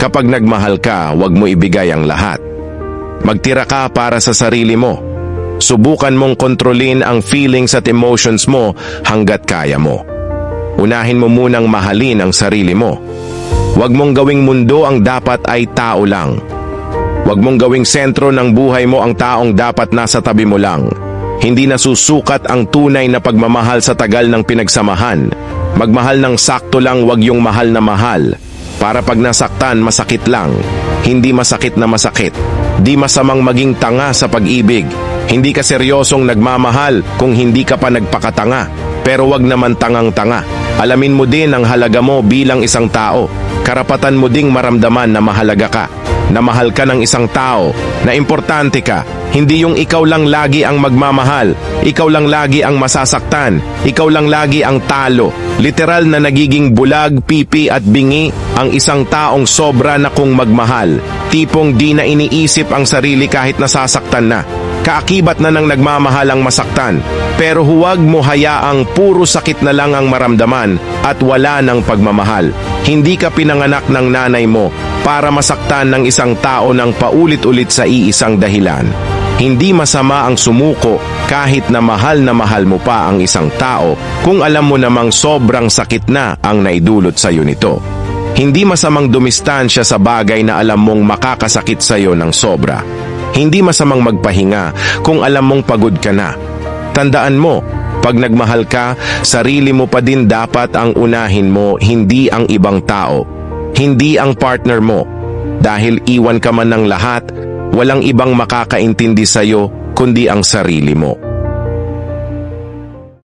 Kapag nagmahal ka, huwag mo ibigay ang lahat. Magtira ka para sa sarili mo. Subukan mong kontrolin ang feelings at emotions mo hanggat kaya mo. Unahin mo munang mahalin ang sarili mo. Huwag mong gawing mundo ang dapat ay tao lang. Huwag mong gawing sentro ng buhay mo ang taong dapat nasa tabi mo lang. Hindi nasusukat ang tunay na pagmamahal sa tagal ng pinagsamahan. Magmahal ng sakto lang, huwag yung mahal na mahal. Para pag nasaktan, masakit lang. Hindi masakit na masakit. Di masamang maging tanga sa pag-ibig. Hindi ka seryosong nagmamahal kung hindi ka pa nagpakatanga. Pero wag naman tangang-tanga. Alamin mo din ang halaga mo bilang isang tao. Karapatan mo ding maramdaman na mahalaga ka. Na mahal ka ng isang tao. Na importante ka. Hindi yung ikaw lang lagi ang magmamahal. Ikaw lang lagi ang masasaktan. Ikaw lang lagi ang talo. Literal na nagiging bulag, pipi at bingi ang isang taong sobra na kung magmahal. Tipong di na iniisip ang sarili kahit nasasaktan na. Kaakibat na ng nagmamahal ang masaktan. Pero huwag mo hayaang puro sakit na lang ang maramdaman at wala ng pagmamahal. Hindi ka pinanganak ng nanay mo para masaktan ng isang tao ng paulit-ulit sa iisang dahilan. Hindi masama ang sumuko kahit na mahal mo pa ang isang tao kung alam mo namang sobrang sakit na ang naidulot sa iyo nito. Hindi masamang dumistansya sa bagay na alam mong makakasakit sa iyo ng sobra. Hindi masamang magpahinga kung alam mong pagod ka na. Tandaan mo, pag nagmahal ka, sarili mo pa din dapat ang unahin mo, hindi ang ibang tao. Hindi ang partner mo. Dahil iwan ka man ng lahat, walang ibang makakaintindi sa'yo kundi ang sarili mo.